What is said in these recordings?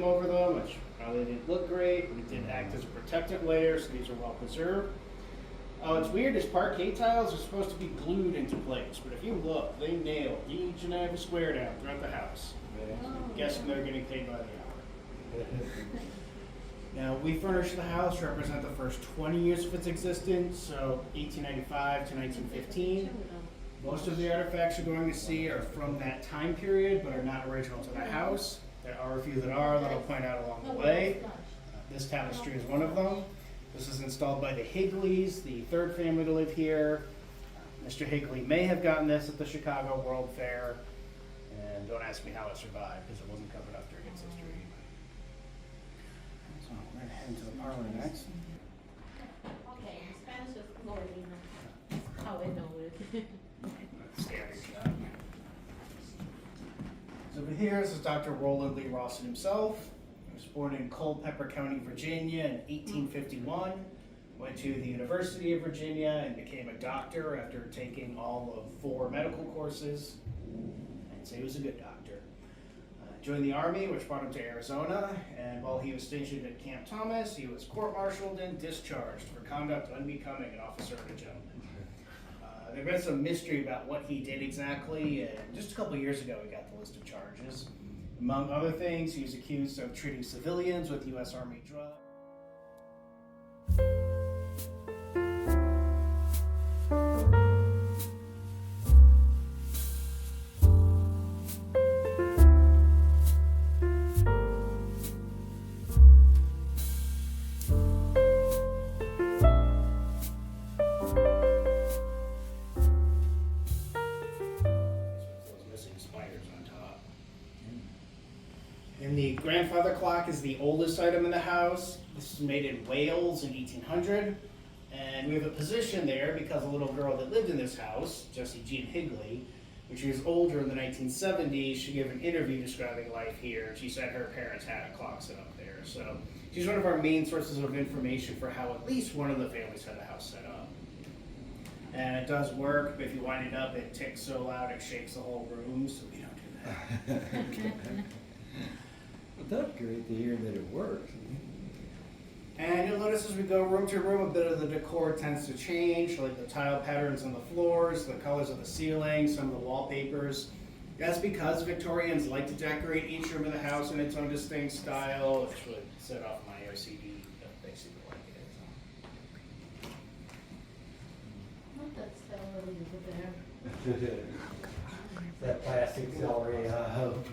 trim over them, which probably didn't look great, but it did act as a protective layer, so these are well preserved. What's weird is parquet tiles are supposed to be glued into place, but if you look, they nailed each and every square down throughout the house. I'm guessing they're getting paid by the hour. Now, we furnished the house to represent the first 20 years of its existence, so 1895 to 1915. Most of the artifacts you're going to see are from that time period, but are not original to the house. There are a few that are that I'll point out along the way. This tapestry is one of them. This is installed by the Higleys, the third family to live here. Mr. Higley may have gotten this at the Chicago World Fair, and don't ask me how it survived, because it wasn't covered up during its history. So we're going to head into the parlor next. Okay, in Spanish is Lorena. How I know it. Standard shot. So over here, this is Dr. Roland Lee Rosson himself. He was born in Culpeper County, Virginia in 1851. Went to the University of Virginia and became a doctor after taking all of 4 medical courses. I'd say he was a good doctor. Joined the Army, which brought him to Arizona, and while he was stationed at Camp Thomas, he was court-martialed and discharged for conduct unbecoming an officer and a gentleman. There's been some mystery about what he did exactly, and just a couple years ago he got the list of charges. Among other things, he was accused of treating civilians with U.S. Army drugs. And the grandfather clock is the oldest item in the house. This was made in Wales in 1800. And we have a position there because a little girl that lived in this house, Jessie Jean Higley, when she was older in the 1970s, she gave an interview describing life here. And she said her parents had a clock set up there. So she's one of our main sources of information for how at least one of the families had the house set up. And it does work, but if you wind it up, it ticks so loud it shakes the whole room, so we don't do that. Well, that's great to hear that it works. And you'll notice as we go room to room, a bit of the decor tends to change, like the tile patterns on the floors, the colors of the ceiling, some of the wallpapers. That's because Victorians like to decorate each room of the house in its own distinct style, which would set off my OCD basically like it is. Not that celery over there. That plastic celery, I hope.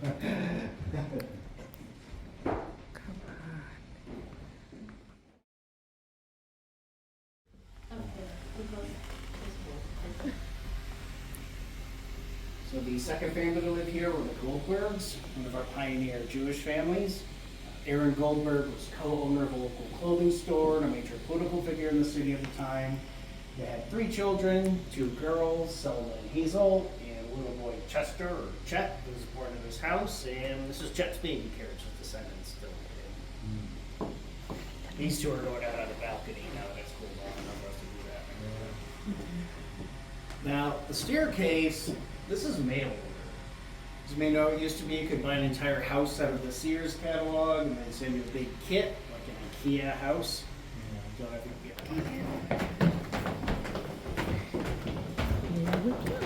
So the second family to live here were the Goldbergs, one of our pioneer Jewish families. Aaron Goldberg was co-owner of a local clothing store and a major political figure in the city at the time. They had 3 children, 2 girls, Selma and Hazel, and a little boy Chester, or Chet, who was born in this house, and this is Chet's baby carriage with descendants still in. These 2 are going out on the balcony now that it's cooled off enough for us to do that. Now, the staircase, this is mail order. As you may know, it used to be you could buy an entire house out of the Sears catalog and then send you a big kit, like an IKEA house. Don't have to get one here. There we go.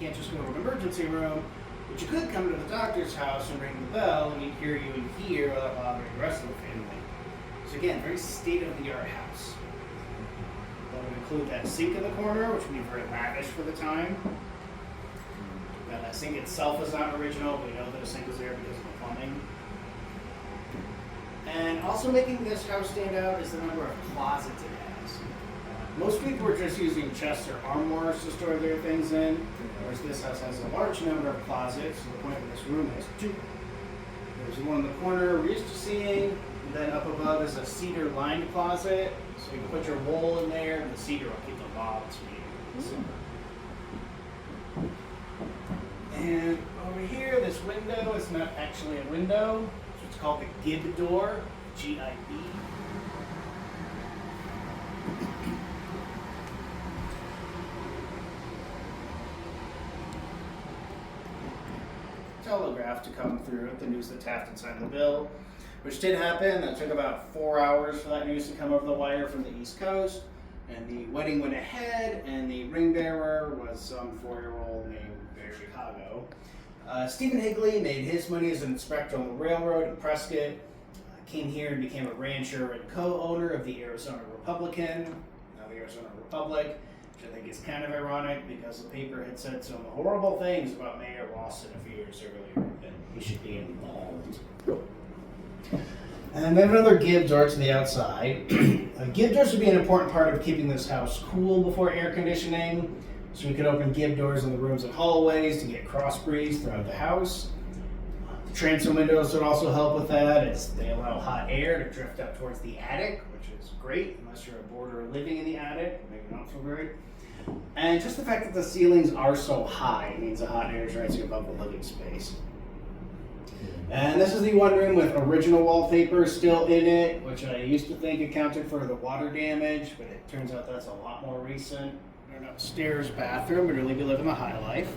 You can't just go to an emergency room, but you could come to the doctor's house and ring the bell and he'd hear you in here without bothering the rest of the family. So again, very state-of-the-art house. That would include that sink in the corner, which would be very lavish for the time. Now that sink itself is not original, but we know that a sink was there because of the plumbing. And also making this house stand out is the number of closets it has. Most people are just using chests or armoires to store their things in, whereas this house has a large number of closets, to the point that this room has 2. There's one in the corner we're used to seeing, and then up above is a cedar-lined closet, so you can put your wool in there, and the cedar will keep the moths from you. window is not actually a window. It's called the gib door, G-I-B. Telegraph to come through with the news that Taft had signed the bill, which did happen. It took about 4 hours for that news to come over the wire from the East Coast. And the wedding went ahead, and the ring bearer was some 4-year-old named Bear Chicago. Stephen Higley made his money as an inspector on the railroad in Prescott. Came here and became a rancher and co-owner of the Arizona Republican, now the Arizona Republic, which I think is kind of ironic because the paper had said some horrible things about Mayor Rosson a few years earlier that he should be involved. And then another gib door to the outside. Gib doors would be an important part of keeping this house cool before air conditioning. So we could open gib doors in the rooms and hallways to get cross breeze throughout the house. The transom windows would also help with that, as they allow hot air to drift up towards the attic, which is great unless you're a boarder living in the attic, maybe not so great. And just the fact that the ceilings are so high means the hot air is rising above the living space. And this is the one room with original wallpaper still in it, which I used to think accounted for the water damage, but it turns out that's a lot more recent. An upstairs bathroom, but really be living the high life.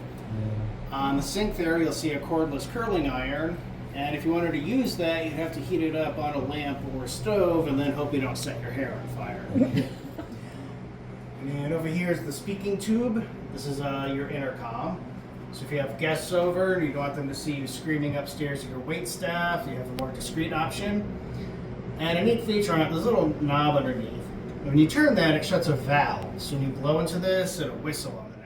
On the sink there, you'll see a cordless curling iron, and if you wanted to use that, you'd have to heat it up on a lamp or a stove, and then hope you don't set your hair on fire. And over here is the speaking tube. This is your intercom. So if you have guests over and you don't want them to see you screaming upstairs at your waitstaff, you have a more discreet option. And a neat feature on it, there's a little knob underneath. When you turn that, it shuts a valve. So when you blow into this, it'll whistle on the